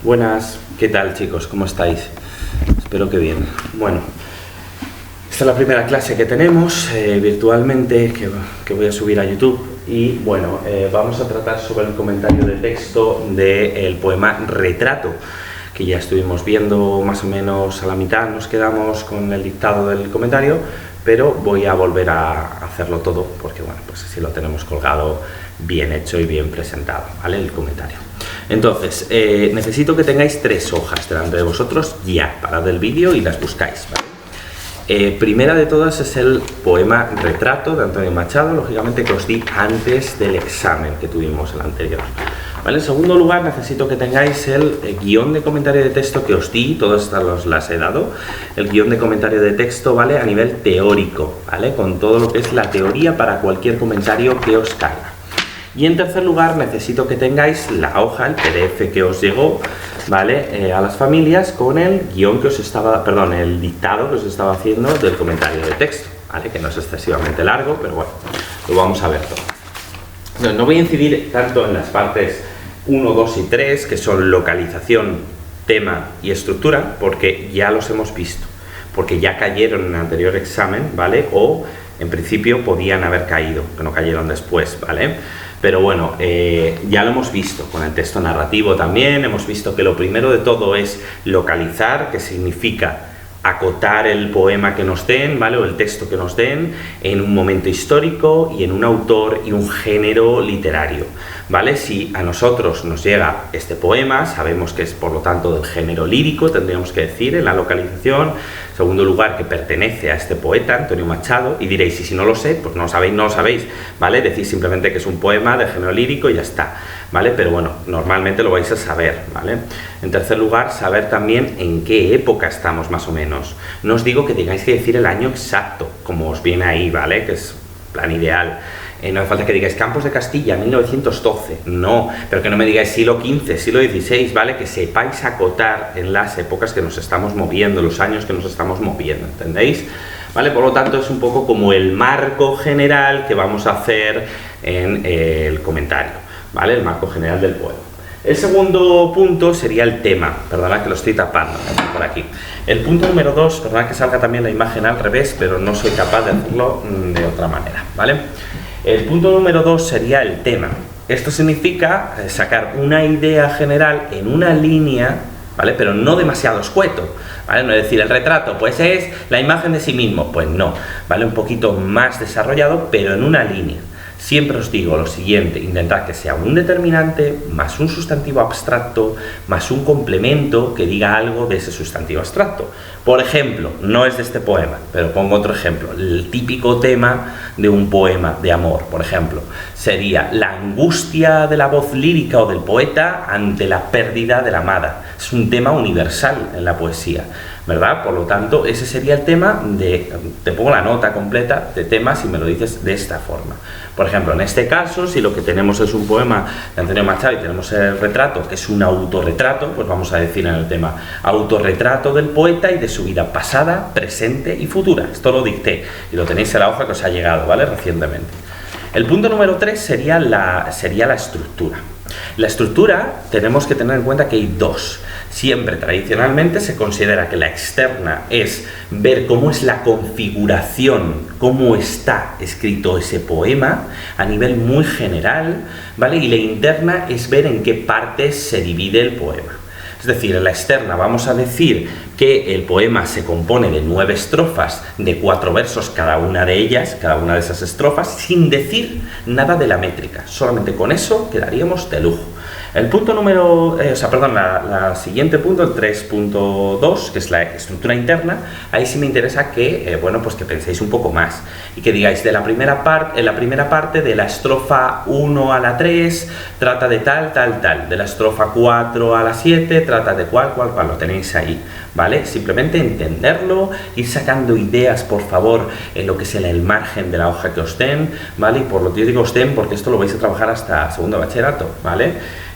Buenas, ¿qué tal chicos? ¿Cómo estáis? Espero que bien. Bueno, esta es la primera clase que tenemos virtualmente que voy a subir a YouTube y bueno, vamos a tratar sobre el comentario de texto del poema Retrato, que ya estuvimos viendo más o menos a la mitad, nos quedamos con el dictado del comentario, pero voy a volver a hacerlo todo porque bueno, pues así lo tenemos colgado bien hecho y bien presentado, ¿vale? El comentario. Entonces, necesito que tengáis 3 hojas delante de vosotros ya, parad el vídeo y las buscáis, ¿vale? Primera de todas es el poema Retrato de Antonio Machado, lógicamente que os di antes del examen que tuvimos el anterior. ¿Vale? En segundo lugar, necesito que tengáis el guión de comentario de texto que os di, todas estas las he dado, el guión de comentario de texto, ¿vale? A nivel teórico, ¿vale? Con todo lo que es la teoría para cualquier comentario que os caiga. Y en tercer lugar, necesito que tengáis la hoja, el PDF que os llegó, ¿vale? A las familias con el guión que os estaba, perdón, el dictado que os estaba haciendo del comentario de texto, ¿vale? Que no es excesivamente largo, pero bueno, lo vamos a ver todo. No voy a incidir tanto en las partes 1, 2 y 3, que son localización, tema y estructura, porque ya los hemos visto, porque ya cayeron en el anterior examen, ¿vale? O en principio podían haber caído, que no cayeron después, ¿vale? Pero bueno, ya lo hemos visto con el texto narrativo también, hemos visto que lo primero de todo es localizar, que significa acotar el poema que nos den, ¿vale? O el texto que nos den en un momento histórico y en un autor y un género literario, ¿vale? Si a nosotros nos llega este poema, sabemos que es por lo tanto del género lírico, tendríamos que decir en la localización. En segundo lugar, que pertenece a este poeta, Antonio Machado, y diréis, y si no lo sé, pues no lo sabéis, ¿vale? Decís simplemente que es un poema de género lírico y ya está, ¿vale? Pero bueno, normalmente lo vais a saber, ¿vale? En tercer lugar, saber también en qué época estamos más o menos. No os digo que tengáis que decir el año exacto, como os viene ahí, ¿vale? Que es plan ideal. No hace falta que digáis Campos de Castilla, 1912, no, pero que no me digáis siglo XV, siglo XVI, ¿vale? Que sepáis acotar en las épocas que nos estamos moviendo, los años que nos estamos moviendo, ¿entendéis? ¿Vale? Por lo tanto, es un poco como el marco general que vamos a hacer en el comentario, ¿vale? El marco general del poema. El segundo punto sería el tema, perdonad que lo estoy tapando por aquí. El punto número 2, perdonad que salga también la imagen al revés, pero no soy capaz de hacerlo de otra manera, ¿vale? El punto número 2 sería el tema. Esto significa sacar una idea general en una línea, ¿vale? Pero no demasiado escueto, ¿vale? No es decir, el retrato, pues es la imagen de sí mismo, pues no, ¿vale? Un poquito más desarrollado, pero en una línea. Siempre os digo lo siguiente, intentad que sea un determinante más un sustantivo abstracto más un complemento que diga algo de ese sustantivo abstracto. Por ejemplo, no es de este poema, pero pongo otro ejemplo. El típico tema de un poema de amor, por ejemplo, sería la angustia de la voz lírica o del poeta ante la pérdida de la amada. Es un tema universal en la poesía, ¿verdad? Por lo tanto, ese sería el tema te pongo la nota completa de tema si me lo dices de esta forma. Por ejemplo, en este caso, si lo que tenemos es un poema de Antonio Machado y tenemos el retrato, que es un autorretrato, pues vamos a decir en el tema autorretrato del poeta y de su vida pasada, presente y futura. Esto lo dicté y lo tenéis en la hoja que os ha llegado, ¿vale? Recientemente. El punto número 3 sería la estructura. La estructura tenemos que tener en cuenta que hay 2. Siempre tradicionalmente se considera que la externa es ver cómo es la configuración, cómo está escrito ese poema a nivel muy general, ¿vale? Y la interna es ver en qué partes se divide el poema. Es decir, en la externa vamos a decir que el poema se compone de 9 estrofas de 4 versos cada una de ellas, cada una de esas estrofas, sin decir nada de la métrica. Solamente con eso quedaríamos de lujo. El punto número, la siguiente punto, el 3.2, que es la estructura interna, ahí sí me interesa que, pues que penséis un poco más y que digáis en la primera parte de la estrofa 1 a la 3 trata de tal, de la estrofa 4 a la 7 trata de cual, lo tenéis ahí, ¿vale? Simplemente entenderlo, ir sacando ideas, por favor, en lo que es el margen de la hoja que os den, ¿vale? Y por lo que yo digo os den, porque esto lo vais a trabajar hasta segundo de bachillerato, ¿vale?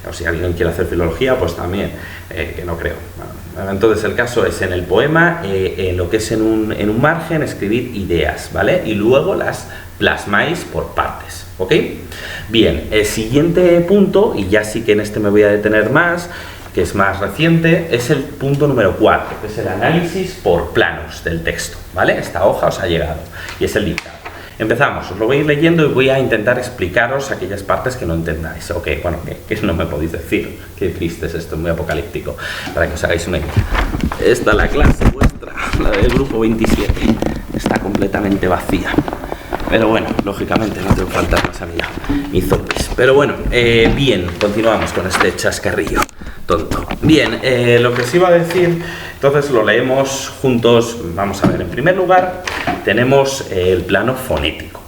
O si alguien quiere hacer filología, pues también, que no creo. Bueno, entonces el caso es en el poema, en lo que es en un margen, escribir ideas, ¿vale? Y luego las plasmáis por partes, ¿ok? Bien, el siguiente punto, y ya sí que en este me voy a detener más, que es más reciente, es el punto número 4, que es el análisis por planos del texto, ¿vale? Esta hoja os ha llegado y es el dictado. Empezamos, os lo voy a ir leyendo y voy a intentar explicaros aquellas partes que no entendáis. Ok, bueno, que no me podéis decir. Qué triste es esto, muy apocalíptico. Para que os hagáis una idea. Esta es la clase vuestra, la del grupo 27. Está completamente vacía. Pero bueno, lógicamente no tengo que faltar más a mi lado. Ni zombies. Pero bueno, bien, continuamos con este chascarrillo tonto. Bien, lo que os iba a decir, entonces lo leemos juntos. Vamos a ver, en primer lugar tenemos el plano fonético.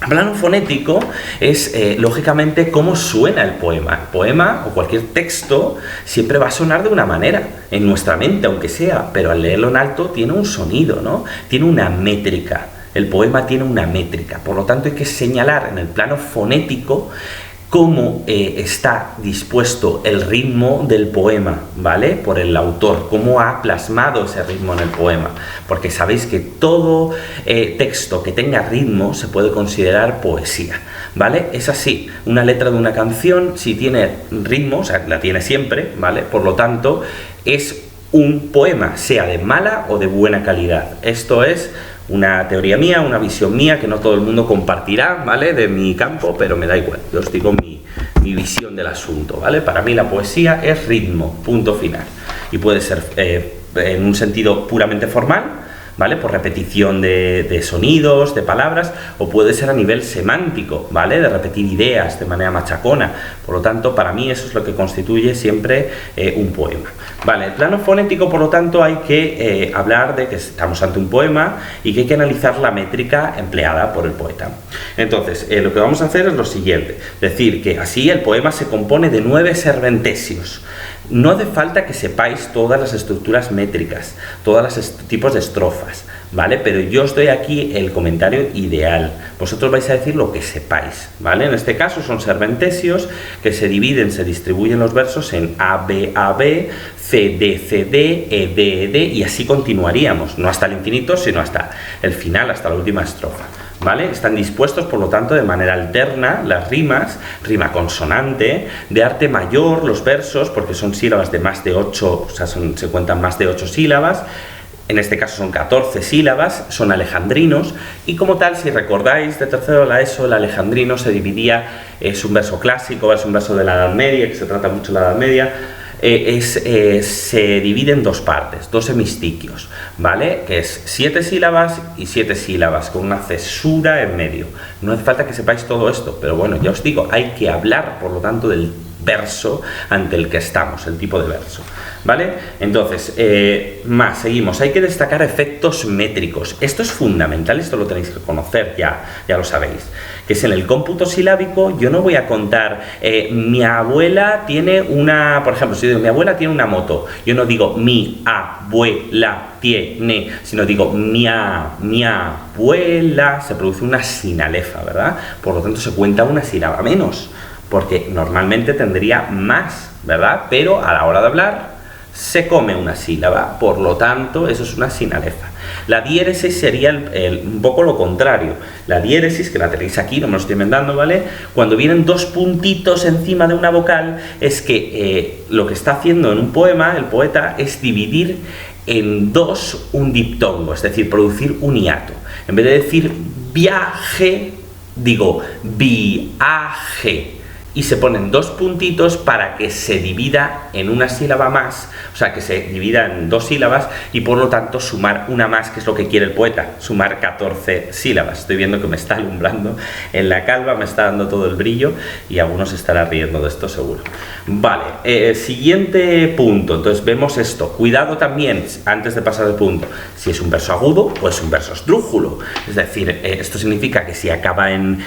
El plano fonético es, lógicamente, cómo suena el poema. El poema o cualquier texto siempre va a sonar de una manera, en nuestra mente, aunque sea, pero al leerlo en alto tiene un sonido, ¿no? Tiene una métrica. El poema tiene una métrica, por lo tanto hay que señalar en el plano fonético cómo está dispuesto el ritmo del poema, ¿vale? Por el autor, cómo ha plasmado ese ritmo en el poema, porque sabéis que todo texto que tenga ritmo se puede considerar poesía, ¿vale? Es así, una letra de una canción, si tiene ritmo, o sea, la tiene siempre, ¿vale? Por lo tanto, es un poema, sea de mala o de buena calidad. Esto es una teoría mía, una visión mía que no todo el mundo compartirá, ¿vale? De mi campo, pero me da igual, yo os digo mi visión del asunto, ¿vale? Para mí la poesía es ritmo, punto final. Y puede ser en un sentido puramente formal, ¿vale? Por repetición de sonidos, de palabras, o puede ser a nivel semántico, ¿vale? De repetir ideas de manera machacona. Por lo tanto, para mí eso es lo que constituye siempre un poema. Vale, el plano fonético, por lo tanto, hay que hablar de que estamos ante un poema y que hay que analizar la métrica empleada por el poeta. Entonces, lo que vamos a hacer es lo siguiente, decir que así el poema se compone de 9 serventesios. No hace falta que sepáis todas las estructuras métricas, todos los tipos de estrofas, ¿vale? Pero yo os doy aquí el comentario ideal. Vosotros vais a decir lo que sepáis, ¿vale? En este caso son serventesios que se distribuyen los versos en A, B, A, B, C, D, C, D, E, D, E, D, y así continuaríamos, no hasta el infinito, sino hasta el final, hasta la última estrofa. ¿Vale? Están dispuestos, por lo tanto, de manera alterna las rimas, rima consonante, de arte mayor los versos, porque son sílabas de más de 8, o sea, se cuentan más de 8 sílabas, en este caso son 14 sílabas, son alejandrinos, y como tal, si recordáis de tercero de la ESO, el alejandrino se dividía, es un verso clásico, es un verso de la Edad Media, que se trata mucho de la Edad Media, se divide en 2 partes, 2 hemistiquios, ¿vale? Que es 7 sílabas y 7 sílabas, con una cesura en medio. No hace falta que sepáis todo esto, pero bueno, ya os digo, hay que hablar, por lo tanto, del verso ante el que estamos, el tipo de verso, ¿vale? Entonces, seguimos, hay que destacar efectos métricos. Esto es fundamental, esto lo tenéis que conocer, ya lo sabéis, que es en el cómputo silábico. Yo no voy a contar, mi abuela tiene una, por ejemplo, si digo mi abuela tiene una moto, yo no digo mi abuela tiene, sino digo mi abuela, se produce una sinalefa, ¿verdad? Por lo tanto se cuenta una sílaba menos, porque normalmente tendría más, ¿verdad? Pero a la hora de hablar se come una sílaba, por lo tanto eso es una sinalefa. La diéresis sería un poco lo contrario. La diéresis, que la tenéis aquí, no me lo estoy inventando, ¿vale? Cuando vienen 2 puntitos encima de una vocal, es que lo que está haciendo en un poema el poeta es dividir en 2 un diptongo, es decir, producir un hiato. En vez de decir viaje, digo viaje. Y se ponen 2 puntitos para que se divida en una sílaba más, o sea, que se divida en 2 sílabas y por lo tanto sumar una más, que es lo que quiere el poeta, sumar 14 sílabas. Estoy viendo que me está alumbrando en la calva, me está dando todo el brillo y algunos se estarán riendo de esto seguro. Vale, siguiente punto, entonces vemos esto. Cuidado también, antes de pasar al punto, si es un verso agudo o es un verso esdrújulo. Es decir, esto significa que si acaba en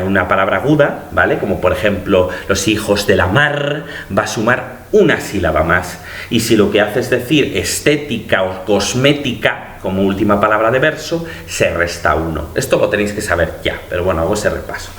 una palabra aguda, ¿vale? Como por ejemplo, los hijos de la mar, va a sumar una sílaba más. Y si lo que hace es decir estética o cosmética, como última palabra de verso, se resta 1. Esto lo tenéis que saber ya, pero bueno, hago ese repaso.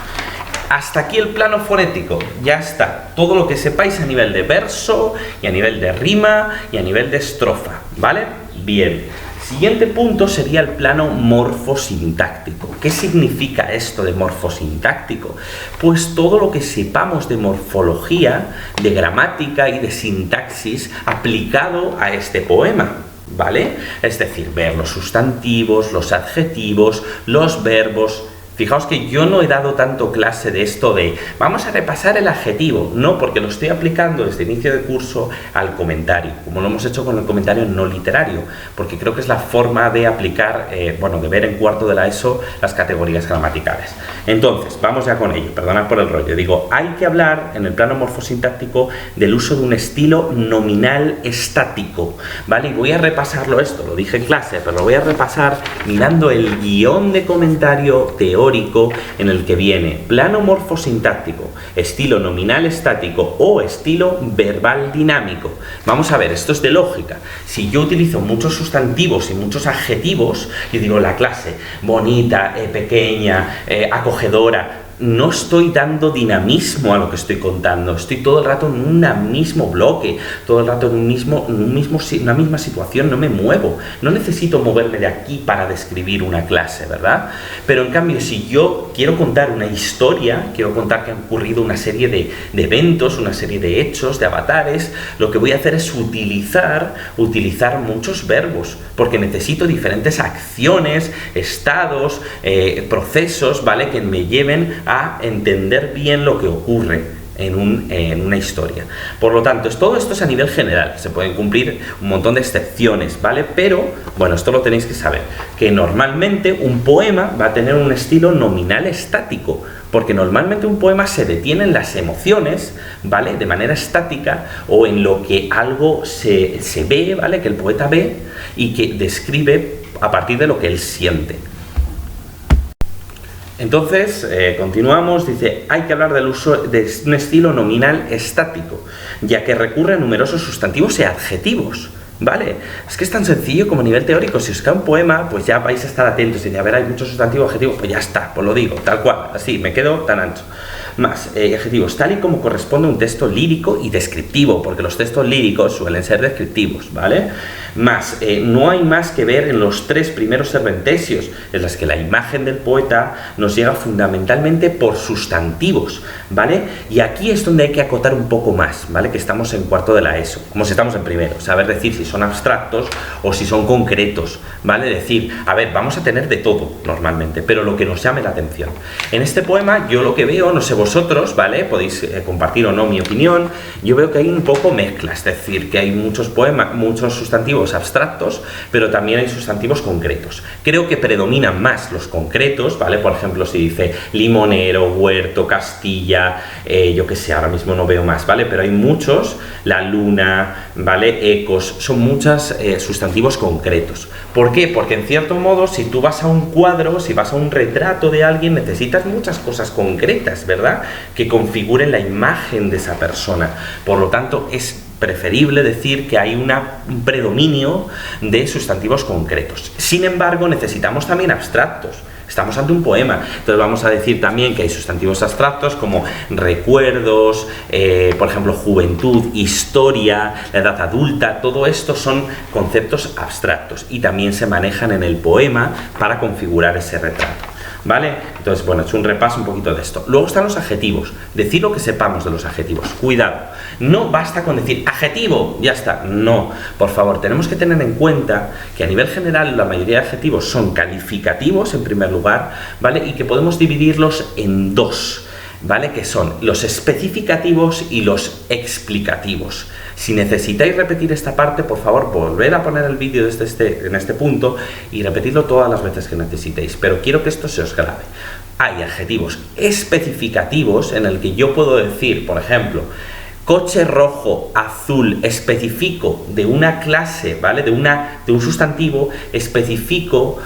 Hasta aquí el plano fonético, ya está. Todo lo que sepáis a nivel de verso, y a nivel de rima, y a nivel de estrofa, ¿vale? Bien. Siguiente punto sería el plano morfosintáctico. ¿Qué significa esto de morfosintáctico? Pues todo lo que sepamos de morfología, de gramática y de sintaxis aplicado a este poema, ¿vale? Es decir, ver los sustantivos, los adjetivos, los verbos. Fijaos que yo no he dado tanto clase de esto de vamos a repasar el adjetivo, no, porque lo estoy aplicando desde inicio de curso al comentario, como lo hemos hecho con el comentario no literario, porque creo que es la forma de aplicar, de ver en cuarto de la ESO las categorías gramaticales. Entonces, vamos ya con ello, perdonad por el rollo. Digo, hay que hablar en el plano morfosintáctico del uso de un estilo nominal estático, ¿vale? Y voy a repasarlo esto, lo dije en clase, pero lo voy a repasar mirando el guión de comentario teórico en el que viene plano morfosintáctico, estilo nominal estático o estilo verbal dinámico. Vamos a ver, esto es de lógica. Si yo utilizo muchos sustantivos y muchos adjetivos, yo digo la clase bonita, pequeña, acogedora, no estoy dando dinamismo a lo que estoy contando, estoy todo el rato en un mismo bloque, todo el rato en una misma situación, no me muevo, no necesito moverme de aquí para describir una clase, ¿verdad? Pero en cambio, si yo quiero contar una historia, quiero contar que han ocurrido una serie de eventos, una serie de hechos, de avatares, lo que voy a hacer es utilizar muchos verbos, porque necesito diferentes acciones, estados, procesos, ¿vale?, que me lleven a entender bien lo que ocurre en una historia. Por lo tanto, todo esto es a nivel general, se pueden cumplir un montón de excepciones, ¿vale? Pero, bueno, esto lo tenéis que saber, que normalmente un poema va a tener un estilo nominal estático, porque normalmente un poema se detiene en las emociones, ¿vale?, de manera estática, o en lo que algo se ve, ¿vale?, que el poeta ve y que describe a partir de lo que él siente. Entonces, continuamos, dice, hay que hablar del uso de un estilo nominal estático, ya que recurre a numerosos sustantivos y adjetivos, ¿vale? Es que es tan sencillo como a nivel teórico. Si os cae un poema, pues ya vais a estar atentos y a ver, hay muchos sustantivos, adjetivos, pues ya está, pues lo digo, tal cual, así, me quedo tan ancho. Más, adjetivos, tal y como corresponde a un texto lírico y descriptivo, porque los textos líricos suelen ser descriptivos, ¿vale? Más, no hay más que ver en los 3 primeros serventesios, en las que la imagen del poeta nos llega fundamentalmente por sustantivos, ¿vale? Y aquí es donde hay que acotar un poco más, ¿vale? Que estamos en cuarto de la ESO, como si estamos en primero, saber decir si son abstractos o si son concretos, ¿vale? Decir, a ver, vamos a tener de todo normalmente, pero lo que nos llame la atención. En este poema yo lo que veo, no sé vosotros, ¿vale?, podéis compartir o no mi opinión, yo veo que hay un poco mezcla, es decir, que hay muchos sustantivos abstractos, pero también hay sustantivos concretos. Creo que predominan más los concretos, ¿vale? Por ejemplo, si dice limonero, huerto, Castilla, yo que sé, ahora mismo no veo más, ¿vale? Pero hay muchos, la luna, ¿vale?, ecos, son muchos sustantivos concretos. ¿Por qué? Porque en cierto modo, si tú vas a un cuadro, si vas a un retrato de alguien, necesitas muchas cosas concretas, ¿verdad?, que configuren la imagen de esa persona. Por lo tanto, es preferible decir que hay un predominio de sustantivos concretos. Sin embargo, necesitamos también abstractos. Estamos ante un poema, entonces vamos a decir también que hay sustantivos abstractos como recuerdos, por ejemplo, juventud, historia, la edad adulta, todo esto son conceptos abstractos y también se manejan en el poema para configurar ese retrato, ¿vale? Entonces, bueno, he hecho un repaso un poquito de esto. Luego están los adjetivos, decir lo que sepamos de los adjetivos. Cuidado, no basta con decir adjetivo, ya está, no, por favor, tenemos que tener en cuenta que a nivel general la mayoría de adjetivos son calificativos en primer lugar, ¿vale?, y que podemos dividirlos en 2, ¿vale?, que son los especificativos y los explicativos. Si necesitáis repetir esta parte, por favor, volver a poner el vídeo en este punto y repetirlo todas las veces que necesitéis, pero quiero que esto se os grabe. Hay adjetivos especificativos en el que yo puedo decir, por ejemplo, coche rojo, azul, especifico de una clase, ¿vale?, de un sustantivo, especifico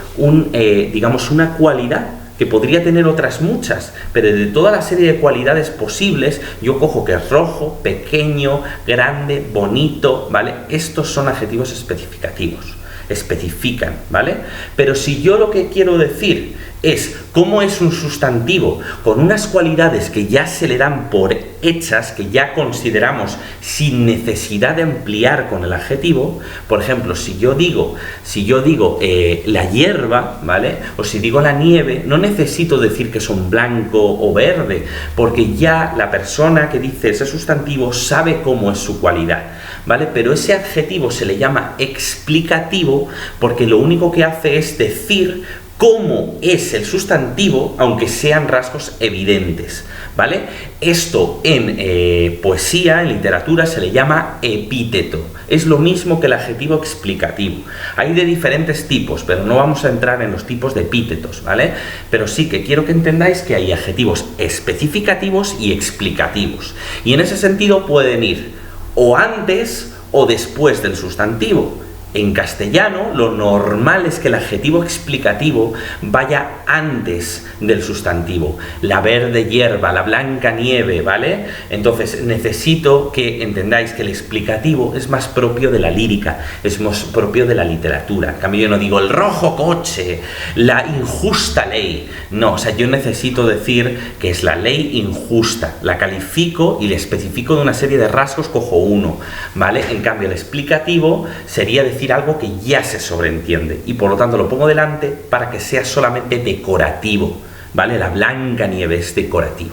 digamos, una cualidad que podría tener otras muchas, pero de toda la serie de cualidades posibles, yo cojo que es rojo, pequeño, grande, bonito, ¿vale? Estos son adjetivos especificativos, especifican, ¿vale? Pero si yo lo que quiero decir es cómo es un sustantivo con unas cualidades que ya se le dan por hechas que ya consideramos sin necesidad de ampliar con el adjetivo. Por ejemplo, si yo digo la hierba, ¿vale? O si digo la nieve, no necesito decir que son blanco o verde, porque ya la persona que dice ese sustantivo sabe cómo es su cualidad, ¿vale? Pero ese adjetivo se le llama explicativo porque lo único que hace es decir cómo es el sustantivo, aunque sean rasgos evidentes, ¿vale? Esto en poesía, en literatura, se le llama epíteto. Es lo mismo que el adjetivo explicativo. Hay de diferentes tipos, pero no vamos a entrar en los tipos de epítetos, ¿vale? Pero sí que quiero que entendáis que hay adjetivos especificativos y explicativos. Y en ese sentido pueden ir o antes o después del sustantivo. En castellano, lo normal es que el adjetivo explicativo vaya antes del sustantivo. La verde hierba, la blanca nieve, ¿vale? Entonces, necesito que entendáis que el explicativo es más propio de la lírica, es más propio de la literatura. En cambio, yo no digo el rojo coche, la injusta ley. No, o sea, yo necesito decir que es la ley injusta. La califico y le especifico de una serie de rasgos, cojo uno, ¿vale? En cambio, el explicativo sería decir algo que ya se sobreentiende y por lo tanto lo pongo delante para que sea solamente decorativo, ¿vale? La blanca nieve es decorativo.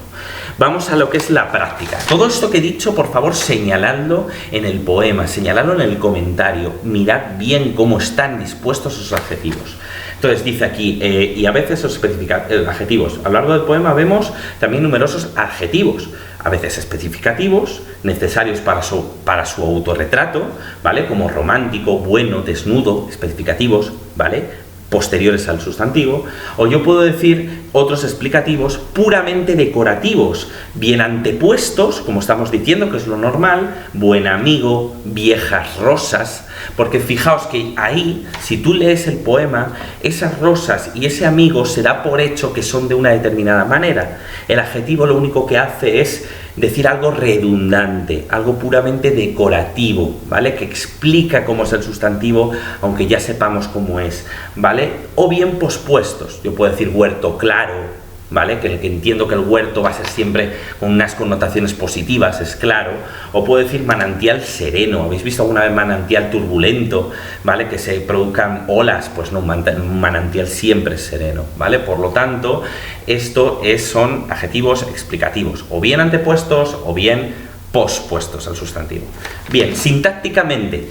Vamos a lo que es la práctica. Todo esto que he dicho, por favor, señaladlo en el poema, señaladlo en el comentario, mirad bien cómo están dispuestos esos adjetivos. Entonces dice aquí, y a veces os especifica adjetivos. A lo largo del poema vemos también numerosos adjetivos, a veces especificativos, necesarios para su autorretrato, ¿vale? Como romántico, bueno, desnudo, especificativos, ¿vale? Posteriores al sustantivo, o yo puedo decir otros explicativos puramente decorativos, bien antepuestos, como estamos diciendo, que es lo normal, buen amigo, viejas rosas, porque fijaos que ahí, si tú lees el poema, esas rosas y ese amigo se da por hecho que son de una determinada manera. El adjetivo lo único que hace es decir algo redundante, algo puramente decorativo, ¿vale? Que explica cómo es el sustantivo, aunque ya sepamos cómo es, ¿vale? O bien pospuestos. Yo puedo decir huerto claro, ¿vale? Que entiendo que el huerto va a ser siempre con unas connotaciones positivas, es claro. O puedo decir manantial sereno. ¿Habéis visto alguna vez manantial turbulento? ¿Vale? Que se produzcan olas. Pues no, un manantial siempre es sereno, ¿vale? Por lo tanto, son adjetivos explicativos, o bien antepuestos o bien pospuestos al sustantivo. Bien, sintácticamente,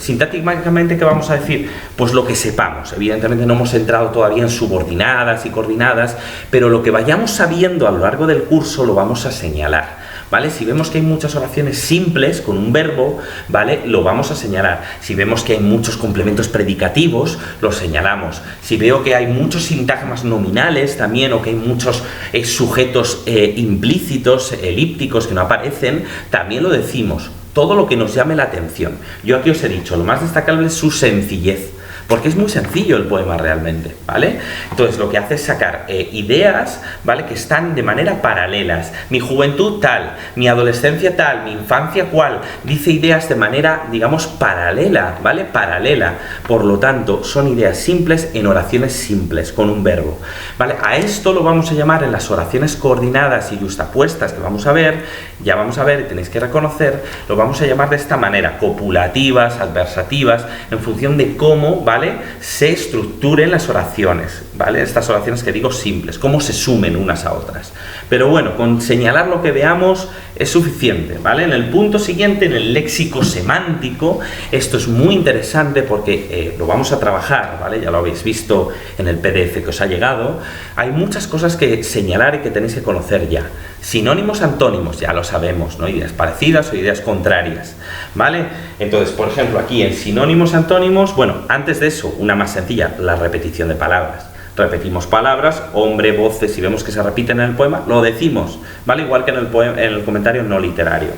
¿qué vamos a decir? Pues lo que sepamos. Evidentemente no hemos entrado todavía en subordinadas y coordinadas, pero lo que vayamos sabiendo a lo largo del curso lo vamos a señalar, ¿vale? Si vemos que hay muchas oraciones simples con un verbo, ¿vale? Lo vamos a señalar. Si vemos que hay muchos complementos predicativos, los señalamos. Si veo que hay muchos sintagmas nominales también, o que hay muchos sujetos implícitos, elípticos, que no aparecen, también lo decimos. Todo lo que nos llame la atención. Yo aquí os he dicho, lo más destacable es su sencillez, porque es muy sencillo el poema realmente, ¿vale? Entonces lo que hace es sacar ideas, ¿vale? Que están de manera paralelas. Mi juventud tal, mi adolescencia tal, mi infancia cual. Dice ideas de manera, digamos, paralela, ¿vale? Paralela. Por lo tanto, son ideas simples en oraciones simples, con un verbo, ¿vale? A esto lo vamos a llamar en las oraciones coordinadas y justapuestas que vamos a ver, ya vamos a ver y tenéis que reconocer, lo vamos a llamar de esta manera, copulativas, adversativas, en función de cómo, ¿vale? Se estructuren las oraciones, ¿vale? Estas oraciones que digo simples, cómo se sumen unas a otras. Pero bueno, con señalar lo que veamos es suficiente, ¿vale? En el punto siguiente, en el léxico semántico, esto es muy interesante porque lo vamos a trabajar, ¿vale? Ya lo habéis visto en el PDF que os ha llegado. Hay muchas cosas que señalar y que tenéis que conocer ya. Sinónimos, antónimos, ya lo sabemos, ¿no? Ideas parecidas o ideas contrarias, ¿vale? Entonces, por ejemplo, aquí en sinónimos, antónimos, bueno, antes de eso, una más sencilla, la repetición de palabras. Repetimos palabras, hombre, voces, si vemos que se repiten en el poema, lo decimos, ¿vale? Igual que en el comentario no literario.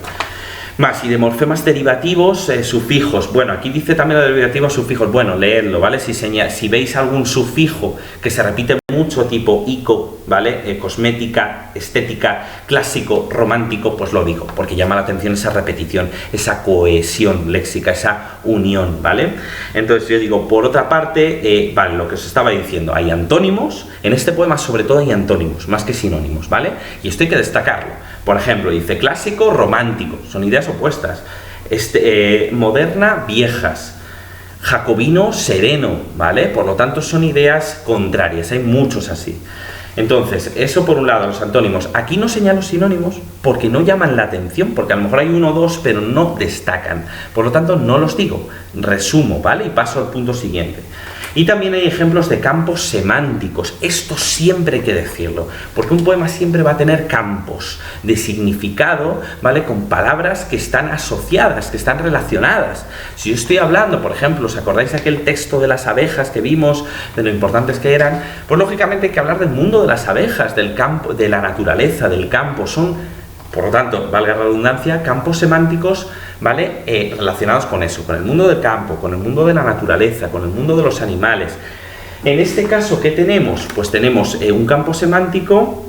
Más, y de morfemas derivativos, sufijos. Bueno, aquí dice también los derivativos sufijos. Bueno, leedlo, ¿vale? Si veis algún sufijo que se repite mucho, tipo ico, ¿vale? Cosmética, estética, clásico, romántico, pues lo digo, porque llama la atención esa repetición, esa cohesión léxica, esa unión, ¿vale? Entonces yo digo, por otra parte, vale, lo que os estaba diciendo, hay antónimos, en este poema sobre todo hay antónimos, más que sinónimos, ¿vale? Y esto hay que destacarlo, Por ejemplo, dice clásico, romántico, son ideas opuestas. Moderna, viejas. Jacobino, sereno, ¿vale? Por lo tanto, son ideas contrarias, hay muchos así. Entonces, eso por un lado, los antónimos. Aquí no señalo sinónimos porque no llaman la atención, porque a lo mejor hay uno o dos, pero no destacan. Por lo tanto, no los digo. Resumo, ¿vale? Y paso al punto siguiente. Y también hay ejemplos de campos semánticos. Esto siempre hay que decirlo, porque un poema siempre va a tener campos de significado, ¿vale? Con palabras que están asociadas, que están relacionadas. Si yo estoy hablando, por ejemplo, ¿os acordáis de aquel texto de las abejas que vimos, de lo importantes que eran? Pues lógicamente hay que hablar del mundo de las abejas, del campo, de la naturaleza, del campo. Son, por lo tanto, valga la redundancia, campos semánticos, ¿vale? Relacionados con eso, con el mundo del campo, con el mundo de la naturaleza, con el mundo de los animales. En este caso, ¿qué tenemos? Pues tenemos un campo semántico.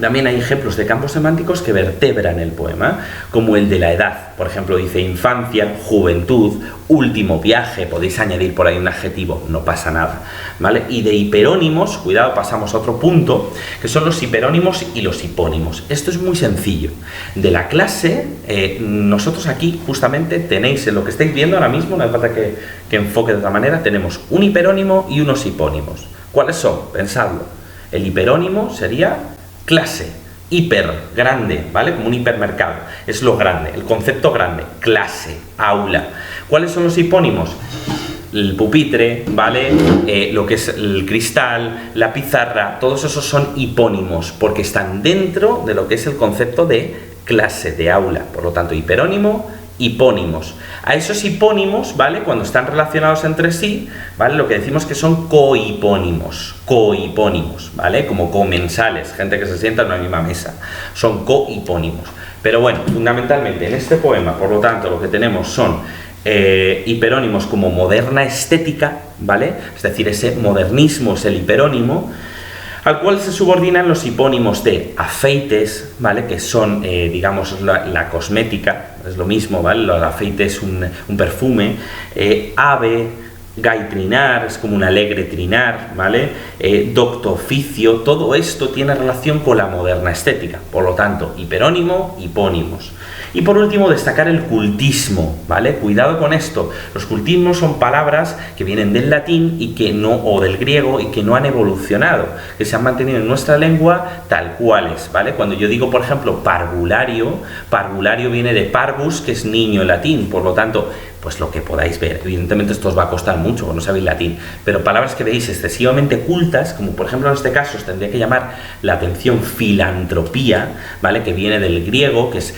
También hay ejemplos de campos semánticos que vertebran el poema, como el de la edad. Por ejemplo, dice infancia, juventud, último viaje, podéis añadir por ahí un adjetivo, no pasa nada, ¿vale? Y de hiperónimos, cuidado, pasamos a otro punto, que son los hiperónimos y los hipónimos. Esto es muy sencillo. De la clase, nosotros aquí justamente tenéis, en lo que estáis viendo ahora mismo, no hace falta que enfoque de otra manera, tenemos un hiperónimo y unos hipónimos. ¿Cuáles son? Pensadlo. El hiperónimo sería clase, hiper, grande, ¿vale? Como un hipermercado, es lo grande, el concepto grande, clase, aula. ¿Cuáles son los hipónimos? El pupitre, ¿vale? Lo que es el cristal, la pizarra, todos esos son hipónimos, porque están dentro de lo que es el concepto de clase, de aula. Por lo tanto, hiperónimo, hipónimos. A esos hipónimos, ¿vale? Cuando están relacionados entre sí, ¿vale? Lo que decimos que son cohipónimos, ¿vale? Como comensales, gente que se sienta en una misma mesa. Son cohipónimos. Pero bueno, fundamentalmente en este poema, por lo tanto, lo que tenemos son hiperónimos como moderna estética, ¿vale? Es decir, ese modernismo es el hiperónimo, al cual se subordinan los hipónimos de afeites, ¿vale? Que son, digamos, la cosmética, es lo mismo, ¿vale? El afeite es un perfume, ave, gaitrinar, es como un alegre trinar, ¿vale? Docto oficio, todo esto tiene relación con la moderna estética, por lo tanto, hiperónimo, hipónimos. Y por último, destacar el cultismo, ¿vale? Cuidado con esto. Los cultismos son palabras que vienen del latín y que no, o del griego, y que no han evolucionado, que se han mantenido en nuestra lengua tal cuales, ¿vale? Cuando yo digo, por ejemplo, parvulario, parvulario viene de parvus, que es niño en latín, por lo tanto, pues lo que podáis ver. Evidentemente esto os va a costar mucho, porque no sabéis latín, pero palabras que veis excesivamente cultas, como por ejemplo en este caso os tendría que llamar la atención filantropía, ¿vale? Que viene del griego, que es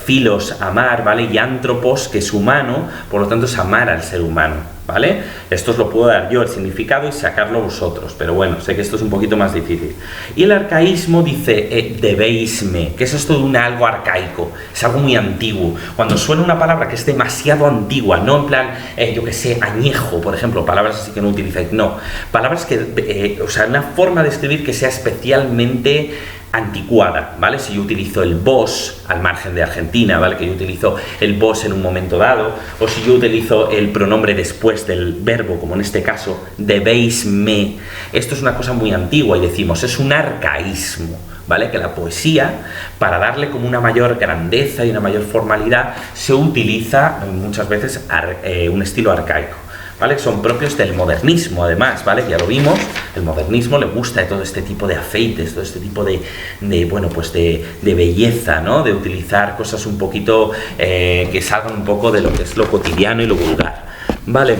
filos, amar, ¿vale? Y antropos, que es humano, por lo tanto es amar al ser humano, ¿vale? Esto os lo puedo dar yo el significado y sacarlo vosotros, pero bueno, sé que esto es un poquito más difícil. Y el arcaísmo dice debéisme, que es esto de un algo arcaico, es algo muy antiguo. Cuando suena una palabra que es demasiado antigua, no en plan, yo que sé, añejo, por ejemplo, palabras así que no utilizáis, no, palabras que, o sea, una forma de escribir que sea especialmente anticuada, ¿vale? Si yo utilizo el vos al margen de Argentina, ¿vale? Que yo utilizo el vos en un momento dado, o si yo utilizo el pronombre después del verbo, como en este caso, debéisme, esto es una cosa muy antigua y decimos, es un arcaísmo, ¿vale? Que la poesía, para darle como una mayor grandeza y una mayor formalidad, se utiliza muchas veces un estilo arcaico, ¿vale? Son propios del modernismo, además, ¿vale? Ya lo vimos, el modernismo le gusta de todo este tipo de afeites, todo este tipo de bueno, pues de belleza, ¿no? De utilizar cosas un poquito que salgan un poco de lo que es lo cotidiano y lo vulgar, ¿vale?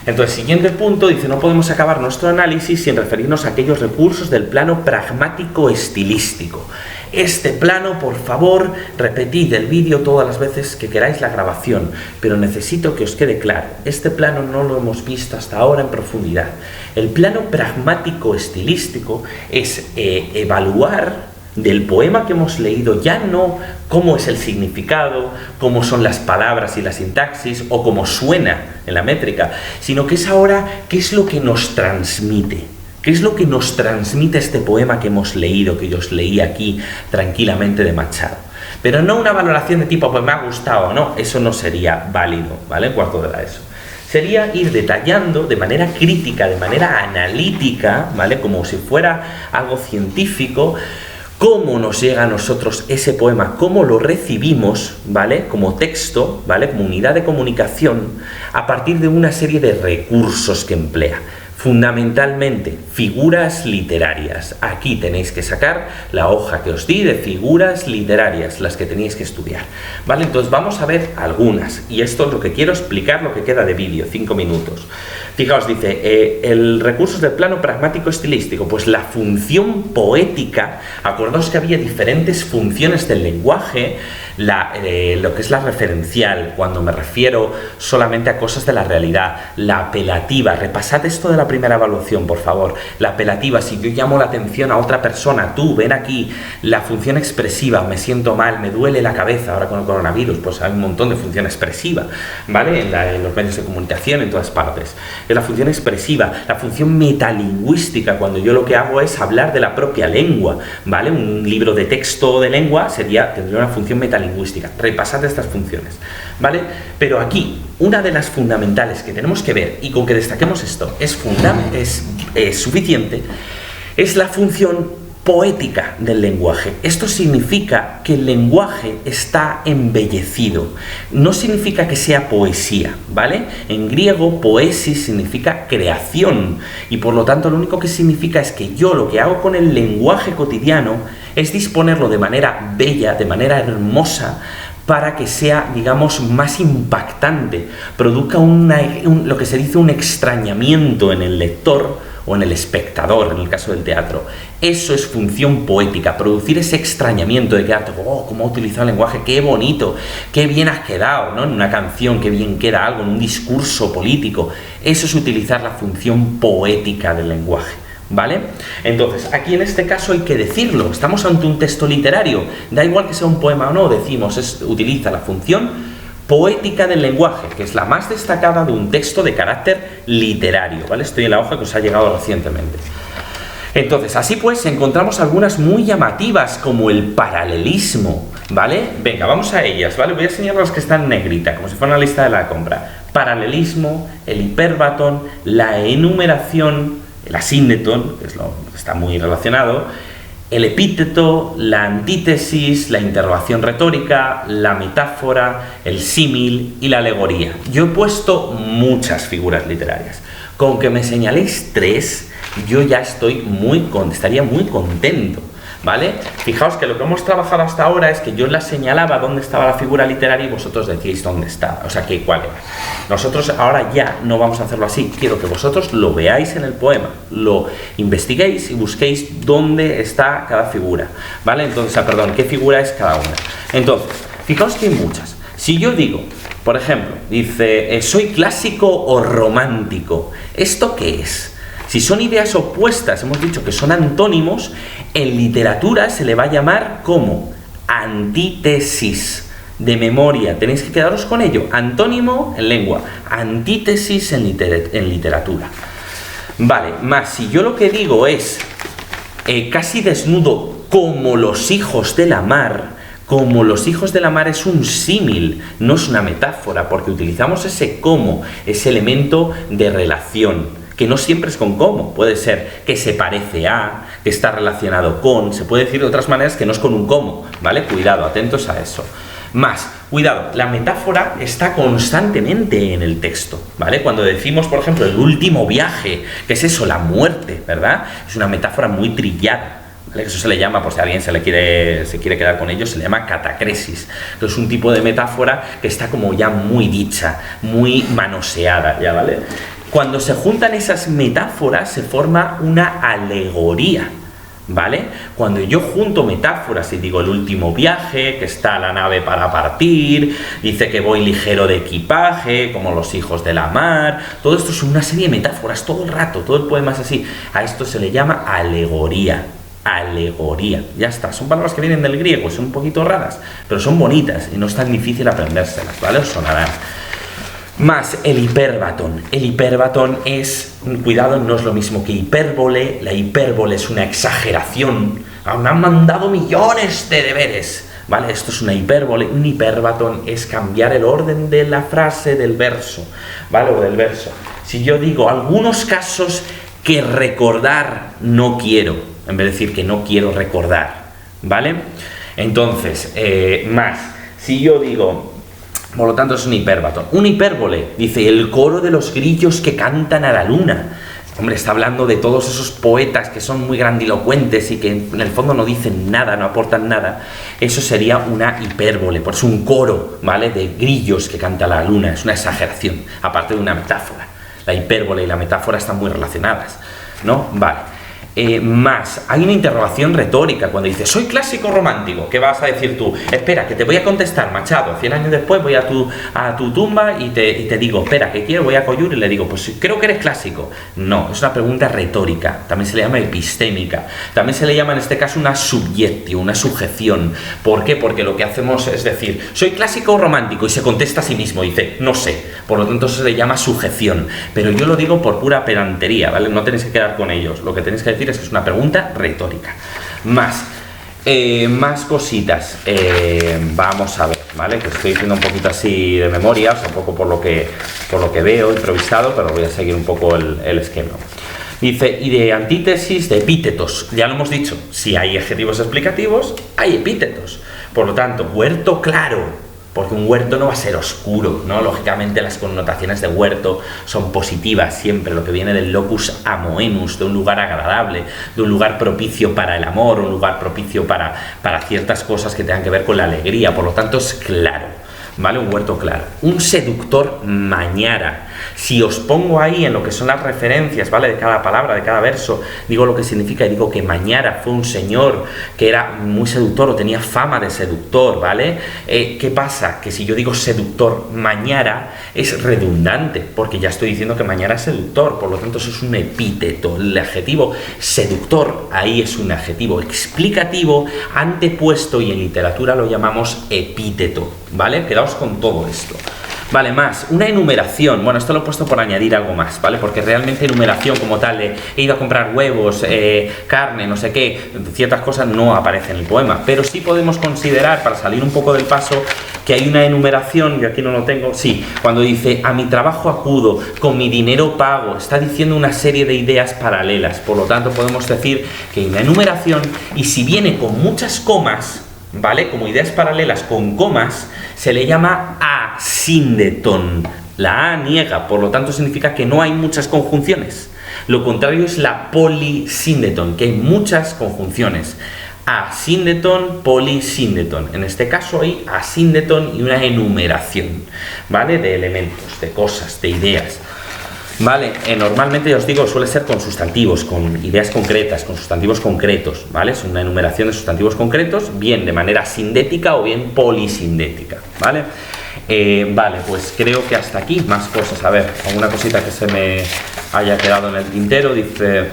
Entonces, siguiente punto, dice, no podemos acabar nuestro análisis sin referirnos a aquellos recursos del plano pragmático estilístico. Este plano, por favor, repetid el vídeo todas las veces que queráis la grabación, pero necesito que os quede claro, este plano no lo hemos visto hasta ahora en profundidad. El plano pragmático estilístico es evaluar del poema que hemos leído ya no cómo es el significado, cómo son las palabras y la sintaxis o cómo suena en la métrica, sino que es ahora qué es lo que nos transmite. ¿Qué es lo que nos transmite este poema que hemos leído, que yo os leí aquí tranquilamente de Machado? Pero no una valoración de tipo, pues me ha gustado, no, eso no sería válido, ¿vale? En cuarto de la ESO. Sería ir detallando de manera crítica, de manera analítica, ¿vale? Como si fuera algo científico, cómo nos llega a nosotros ese poema, cómo lo recibimos, ¿vale? Como texto, ¿vale? Como unidad de comunicación, a partir de una serie de recursos que emplea. Fundamentalmente, figuras literarias. Aquí tenéis que sacar la hoja que os di de figuras literarias, las que tenéis que estudiar. ¿Vale? Entonces vamos a ver algunas. Y esto es lo que quiero explicar, lo que queda de vídeo, 5 minutos. Fijaos, dice, el recurso del plano pragmático estilístico, pues la función poética. Acordaos que había diferentes funciones del lenguaje, lo que es la referencial, cuando me refiero solamente a cosas de la realidad, la apelativa. Repasad esto de la primera evaluación, por favor. La apelativa, si yo llamo la atención a otra persona, tú, ven aquí. La función expresiva, me siento mal, me duele la cabeza, ahora con el coronavirus, pues hay un montón de función expresiva, ¿vale? En los medios de comunicación, en todas partes. Es la función expresiva, la función metalingüística, cuando yo lo que hago es hablar de la propia lengua, ¿vale? Un libro de texto de lengua tendría una función metalingüística. Repasad estas funciones, ¿vale? Pero aquí, una de las fundamentales que tenemos que ver, y con que destaquemos esto, es suficiente, es la función poética del lenguaje. Esto significa que el lenguaje está embellecido. No significa que sea poesía, ¿vale? En griego, poesis significa creación, y por lo tanto lo único que significa es que yo lo que hago con el lenguaje cotidiano es disponerlo de manera bella, de manera hermosa, para que sea, digamos, más impactante, produzca lo que se dice un extrañamiento en el lector o en el espectador, en el caso del teatro. Eso es función poética, producir ese extrañamiento de quedarte, oh, cómo ha utilizado el lenguaje, qué bonito, qué bien has quedado, ¿no? En una canción, qué bien queda algo, en un discurso político. Eso es utilizar la función poética del lenguaje, ¿vale? Entonces, aquí en este caso hay que decirlo, estamos ante un texto literario, da igual que sea un poema o no, decimos, utiliza la función poética del lenguaje, que es la más destacada de un texto de carácter literario, ¿vale? Estoy en la hoja que os ha llegado recientemente. Entonces, así pues, encontramos algunas muy llamativas, como el paralelismo, ¿vale? Venga, vamos a ellas, ¿vale? Voy a enseñar las que están en negrita, como si fuera una lista de la compra. Paralelismo, el hiperbatón, la enumeración, el asíndeton, que está muy relacionado, el epíteto, la antítesis, la interrogación retórica, la metáfora, el símil y la alegoría. Yo he puesto muchas figuras literarias. Con que me señaléis 3, yo ya estaría muy contento, ¿vale? Fijaos que lo que hemos trabajado hasta ahora es que yo la señalaba dónde estaba la figura literaria y vosotros decíais dónde estaba, o sea, cuál era. Nosotros ahora ya no vamos a hacerlo así, quiero que vosotros lo veáis en el poema, lo investiguéis y busquéis dónde está cada figura, ¿vale? Entonces, qué figura es cada una. Entonces, fijaos que hay muchas. Si yo digo, por ejemplo, dice, soy clásico o romántico, ¿esto qué es? Si son ideas opuestas, hemos dicho que son antónimos, en literatura se le va a llamar como antítesis. De memoria, tenéis que quedaros con ello. Antónimo en lengua, antítesis en literatura. Vale, más si yo lo que digo es casi desnudo como los hijos de la mar, como los hijos de la mar es un símil, no es una metáfora, porque utilizamos ese como, ese elemento de relación, que no siempre es con cómo, puede ser que se parece a, que está relacionado con, se puede decir de otras maneras que no es con un cómo, ¿vale? Cuidado, atentos a eso. Más, cuidado, la metáfora está constantemente en el texto, ¿vale? Cuando decimos, por ejemplo, el último viaje, ¿qué es eso? La muerte, ¿verdad? Es una metáfora muy trillada, ¿vale? Eso se le llama, por si alguien se quiere quedar con ello, se le llama catacresis. Entonces, es un tipo de metáfora que está como ya muy dicha, muy manoseada, ¿ya, vale? Cuando se juntan esas metáforas, se forma una alegoría, ¿vale? Cuando yo junto metáforas y digo el último viaje, que está la nave para partir, dice que voy ligero de equipaje, como los hijos de la mar, todo esto es una serie de metáforas todo el rato, todo el poema es así. A esto se le llama alegoría. Alegoría, ya está, son palabras que vienen del griego, son un poquito raras, pero son bonitas y no es tan difícil aprendérselas, ¿vale? Os sonarán. Más el hiperbatón. El hiperbatón es, cuidado, no es lo mismo que hipérbole. La hipérbole es una exageración. Me han mandado millones de deberes, ¿vale? Esto es una hipérbole. Un hiperbatón es cambiar el orden de la frase del verso, ¿vale? O del verso. Si yo digo algunos casos que recordar no quiero, en vez de decir que no quiero recordar, ¿vale? Entonces, más, si yo digo, por lo tanto es un hipérbato. Un hipérbole, dice, el coro de los grillos que cantan a la luna. Hombre, está hablando de todos esos poetas que son muy grandilocuentes y que en el fondo no dicen nada, no aportan nada. Eso sería una hipérbole, por eso un coro, ¿vale?, de grillos que canta la luna. Es una exageración, aparte de una metáfora. La hipérbole y la metáfora están muy relacionadas, ¿no? Vale. Más, hay una interrogación retórica cuando dices, soy clásico romántico. ¿Qué vas a decir tú? Espera, que te voy a contestar, Machado. 100 años después voy a tu tumba y te digo, espera, ¿qué quiero? Voy a Coyur y le digo, pues creo que eres clásico. No, es una pregunta retórica. También se le llama epistémica. También se le llama en este caso una subyectio, una sujeción. ¿Por qué? Porque lo que hacemos es decir, soy clásico o romántico, y se contesta a sí mismo, dice, no sé. Por lo tanto, eso se le llama sujeción. Pero yo lo digo por pura pedantería, ¿vale? No tenéis que quedar con ellos. Lo que tenéis que decir es que es una pregunta retórica. Más cositas. Vamos a ver, ¿vale? Que estoy diciendo un poquito así de memoria, o sea, un poco por lo que veo improvisado, pero voy a seguir un poco el esquema. Dice, y de antítesis de epítetos. Ya lo hemos dicho, si hay adjetivos explicativos, hay epítetos. Por lo tanto, huerto claro, porque un huerto no va a ser oscuro, ¿no? Lógicamente las connotaciones de huerto son positivas siempre, lo que viene del locus amoenus, de un lugar agradable, de un lugar propicio para el amor, un lugar propicio para ciertas cosas que tengan que ver con la alegría, por lo tanto es claro, ¿vale? Un huerto claro. Un seductor mañara. Si os pongo ahí en lo que son las referencias, ¿vale?, de cada palabra, de cada verso, digo lo que significa y digo que Mañara fue un señor que era muy seductor o tenía fama de seductor, ¿vale? ¿Qué pasa? Que si yo digo seductor Mañara es redundante, porque ya estoy diciendo que Mañara es seductor, por lo tanto eso es un epíteto. El adjetivo seductor ahí es un adjetivo explicativo antepuesto y en literatura lo llamamos epíteto, ¿vale? Quedaos con todo esto. Vale, más, una enumeración. Bueno, esto lo he puesto por añadir algo más, ¿vale? Porque realmente enumeración como tal de he ido a comprar huevos, carne, no sé qué, ciertas cosas no aparecen en el poema. Pero sí podemos considerar, para salir un poco del paso, que hay una enumeración, yo aquí no lo tengo, sí, cuando dice a mi trabajo acudo, con mi dinero pago, está diciendo una serie de ideas paralelas. Por lo tanto, podemos decir que hay una enumeración y si viene con muchas comas, ¿vale?, como ideas paralelas con comas, se le llama asíndeton. La A niega, por lo tanto significa que no hay muchas conjunciones. Lo contrario es la polisíndeton, que hay muchas conjunciones. Asíndeton, polisíndeton. En este caso hay asíndeton y una enumeración, ¿vale?, de elementos, de cosas, de ideas. Vale, normalmente ya os digo, suele ser con sustantivos, con ideas concretas, con sustantivos concretos, ¿vale? Es una enumeración de sustantivos concretos, bien de manera sindética o bien polisindética, ¿vale? Vale, pues creo que hasta aquí, más cosas. A ver, alguna cosita que se me haya quedado en el tintero, dice...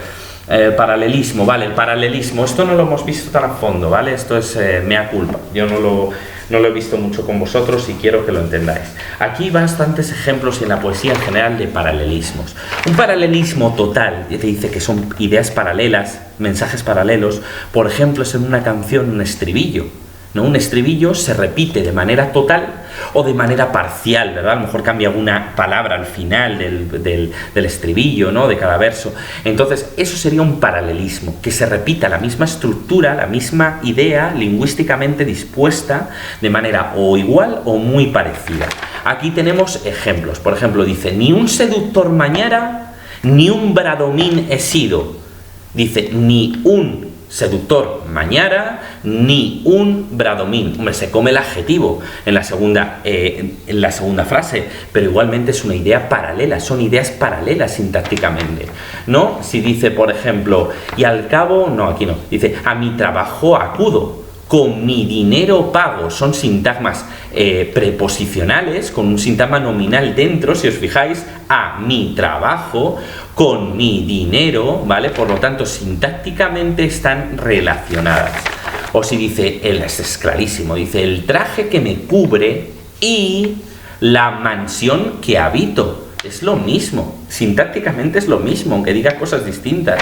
paralelismo, vale, el paralelismo, esto no lo hemos visto tan a fondo, ¿vale? Esto es mea culpa, yo no lo he visto mucho con vosotros y quiero que lo entendáis. Aquí bastantes ejemplos en la poesía en general de paralelismos. Un paralelismo total, te dice que son ideas paralelas, mensajes paralelos, por ejemplo, es en una canción un estribillo, ¿no? Un estribillo se repite de manera total o de manera parcial, ¿verdad? A lo mejor cambia alguna palabra al final del estribillo, ¿no?, de cada verso. Entonces, eso sería un paralelismo, que se repita la misma estructura, la misma idea lingüísticamente dispuesta de manera o igual o muy parecida. Aquí tenemos ejemplos. Por ejemplo, dice, ni un seductor mañara, ni un bradomín he sido. Dice, ni un seductor mañara, ni un bradomín. Hombre, se come el adjetivo en la segunda frase, pero igualmente es una idea paralela, son ideas paralelas sintácticamente, ¿no? Si dice, por ejemplo, y al cabo, no, aquí no, dice, a mi trabajo acudo, con mi dinero pago, son sintagmas preposicionales, con un sintagma nominal dentro, si os fijáis, a mi trabajo, con mi dinero, ¿vale? Por lo tanto, sintácticamente están relacionadas. O si dice, es clarísimo, dice, el traje que me cubre y la mansión que habito. Es lo mismo, sintácticamente es lo mismo, aunque diga cosas distintas.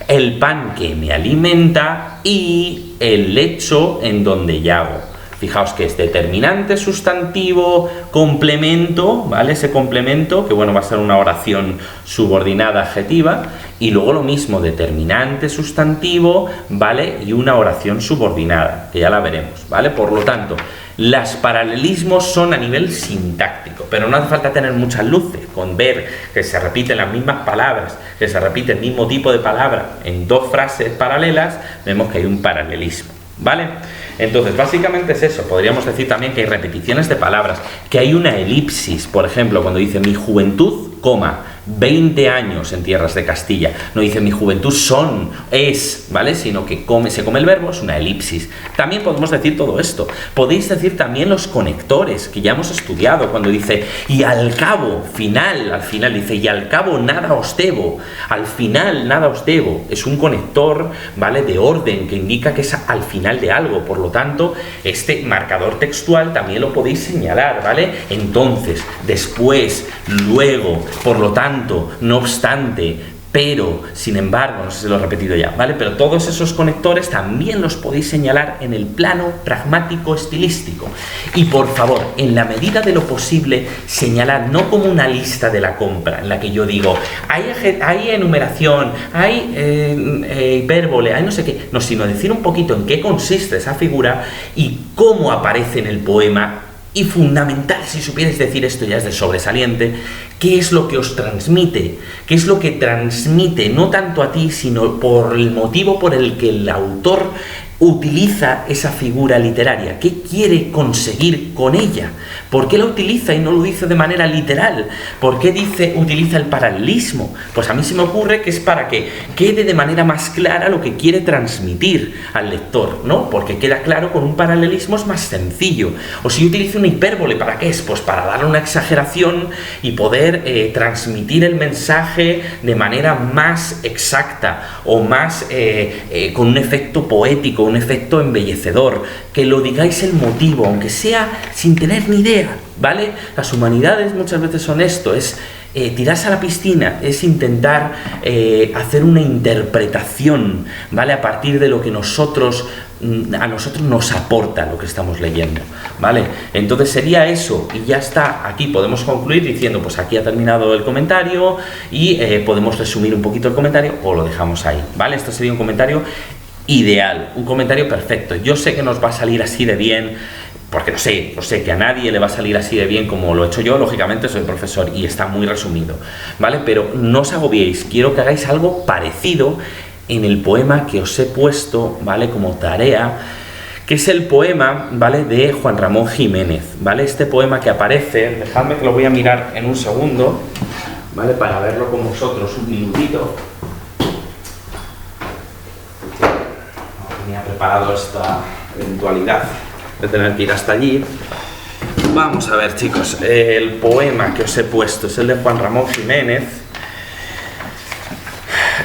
El pan que me alimenta y el lecho en donde yago. Fijaos que es determinante, sustantivo, complemento, ¿vale? Ese complemento, que bueno, va a ser una oración subordinada adjetiva, y luego lo mismo, determinante, sustantivo, ¿vale? Y una oración subordinada, que ya la veremos, ¿vale? Por lo tanto, los paralelismos son a nivel sintáctico, pero no hace falta tener muchas luces, con ver que se repiten las mismas palabras, que se repite el mismo tipo de palabra en dos frases paralelas, vemos que hay un paralelismo, ¿vale? Entonces, básicamente es eso. Podríamos decir también que hay repeticiones de palabras, que hay una elipsis, por ejemplo, cuando dice mi juventud, 20 años en tierras de Castilla. No dice mi juventud es, ¿vale? Sino que se come el verbo, es una elipsis. También podemos decir todo esto. Podéis decir también los conectores, que ya hemos estudiado, cuando dice y al cabo, al final dice y al cabo nada os debo. Al final nada os debo. Es un conector, ¿vale? De orden, que indica que es al final de algo. Por lo tanto, este marcador textual también lo podéis señalar, ¿vale? Entonces, después, luego, por lo tanto, no obstante, pero, sin embargo, no sé si lo he repetido ya, ¿vale? Pero todos esos conectores también los podéis señalar en el plano pragmático estilístico. Y por favor, en la medida de lo posible, señalad no como una lista de la compra, en la que yo digo, hay enumeración, hay hipérbole, hay no sé qué, no, sino decir un poquito en qué consiste esa figura y cómo aparece en el poema. Y fundamental, si supierais decir esto ya es de sobresaliente, ¿qué es lo que os transmite? ¿Qué es lo que transmite no tanto a ti, sino por el motivo por el que el autor utiliza esa figura literaria? ¿Qué quiere conseguir con ella? ¿Por qué la utiliza y no lo dice de manera literal? ¿Por qué utiliza el paralelismo? Pues a mí se me ocurre que es para que quede de manera más clara lo que quiere transmitir al lector, ¿no? Porque queda claro con un paralelismo, es más sencillo. O si utilizo una hipérbole, ¿para qué es? Pues para darle una exageración y poder transmitir el mensaje de manera más exacta o más con un efecto poético, un efecto embellecedor, que lo digáis el motivo, aunque sea sin tener ni idea, ¿vale? Las humanidades muchas veces son esto, es tirarse a la piscina, es intentar hacer una interpretación, ¿vale? A partir de lo que a nosotros nos aporta lo que estamos leyendo, ¿vale? Entonces sería eso, y ya está. Aquí podemos concluir diciendo, pues aquí ha terminado el comentario, y podemos resumir un poquito el comentario, o lo dejamos ahí, ¿vale? Esto sería un comentario ideal, un comentario perfecto. Yo sé que nos va a salir así de bien, porque no sé que a nadie le va a salir así de bien como lo he hecho yo, lógicamente soy profesor y está muy resumido, ¿vale? Pero no os agobiéis, quiero que hagáis algo parecido en el poema que os he puesto, ¿vale? Como tarea, que es el poema, ¿vale? De Juan Ramón Jiménez, ¿vale? Este poema que aparece, dejadme que lo voy a mirar en un segundo, ¿vale? Para verlo con vosotros un minutito. No tenía preparado esta eventualidad de tener que ir hasta allí. Vamos a ver, chicos, el poema que os he puesto es el de Juan Ramón Jiménez,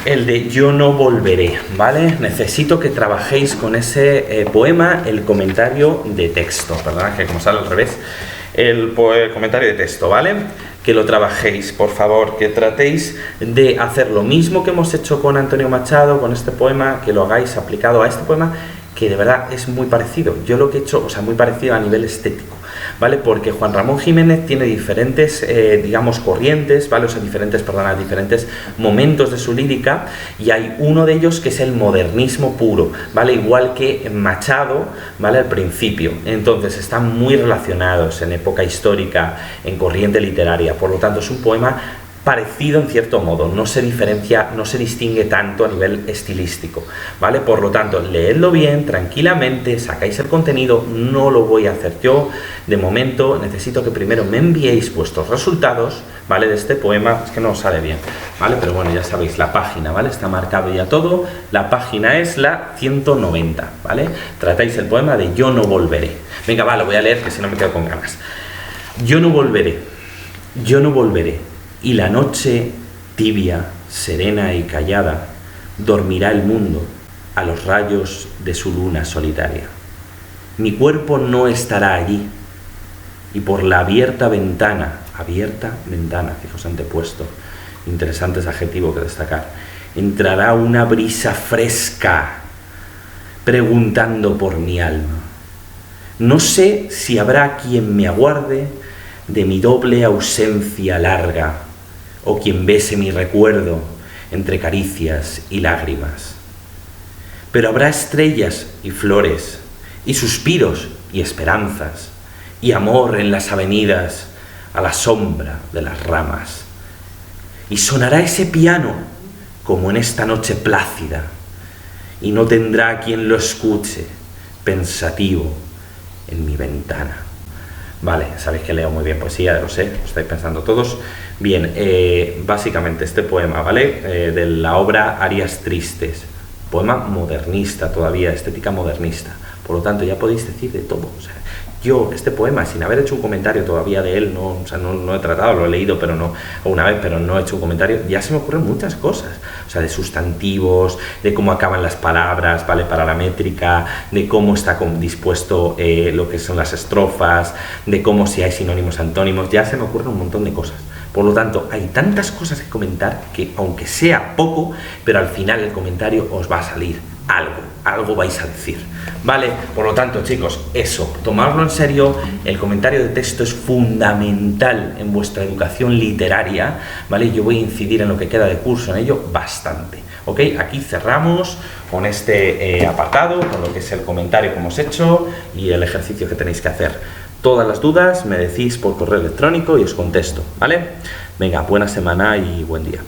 el de Yo no volveré, ¿vale? Necesito que trabajéis con ese poema el comentario de texto, perdón, que como sale al revés, el comentario de texto, ¿vale? Que lo trabajéis, por favor, que tratéis de hacer lo mismo que hemos hecho con Antonio Machado, con este poema, que lo hagáis aplicado a este poema, que de verdad es muy parecido. Yo lo que he hecho, o sea, muy parecido a nivel estético, ¿vale? Porque Juan Ramón Jiménez tiene diferentes, digamos, corrientes, ¿vale? O sea, diferentes momentos de su lírica, y hay uno de ellos que es el modernismo puro, ¿vale? Igual que Machado, ¿vale? Al principio. Entonces, están muy relacionados en época histórica, en corriente literaria. Por lo tanto, es un poema parecido en cierto modo, no se diferencia, no se distingue tanto a nivel estilístico, ¿vale? Por lo tanto, leedlo bien, tranquilamente, sacáis el contenido, no lo voy a hacer yo. De momento, necesito que primero me enviéis vuestros resultados, ¿vale? De este poema, es que no os sale bien, ¿vale? Pero bueno, ya sabéis, la página, ¿vale? Está marcado ya todo, la página es la 190, ¿vale? Tratáis el poema de Yo no volveré. Venga, va, lo voy a leer, que si no me quedo con ganas. Yo no volveré, y la noche, tibia, serena y callada, dormirá el mundo a los rayos de su luna solitaria. Mi cuerpo no estará allí, y por la abierta ventana, fijaos antepuesto, interesantes adjetivos que destacar, entrará una brisa fresca, preguntando por mi alma. No sé si habrá quien me aguarde de mi doble ausencia larga, o quien bese mi recuerdo entre caricias y lágrimas. Pero habrá estrellas y flores, y suspiros y esperanzas, y amor en las avenidas a la sombra de las ramas. Y sonará ese piano como en esta noche plácida, y no tendrá quien lo escuche pensativo en mi ventana. Vale, sabéis que leo muy bien poesía, lo sé, lo estáis pensando todos. Bien, básicamente este poema, ¿vale? De la obra Arias Tristes, poema modernista todavía, estética modernista. Por lo tanto, ya podéis decir de todo. O sea, yo, este poema, sin haber hecho un comentario todavía de él, no, o sea, no he tratado, lo he leído pero no, una vez, pero no he hecho un comentario, ya se me ocurren muchas cosas. O sea, de sustantivos, de cómo acaban las palabras, ¿vale? Para la métrica, de cómo está dispuesto lo que son las estrofas, de cómo si hay sinónimos, antónimos, ya se me ocurren un montón de cosas. Por lo tanto, hay tantas cosas que comentar que, aunque sea poco, pero al final el comentario os va a salir algo vais a decir, ¿vale? Por lo tanto, chicos, eso, tomadlo en serio, el comentario de texto es fundamental en vuestra educación literaria, ¿vale? Yo voy a incidir en lo que queda de curso en ello bastante, ¿ok? Aquí cerramos con este apartado, con lo que es el comentario que hemos hecho y el ejercicio que tenéis que hacer. Todas las dudas me decís por correo electrónico y os contesto, ¿vale? Venga, buena semana y buen día.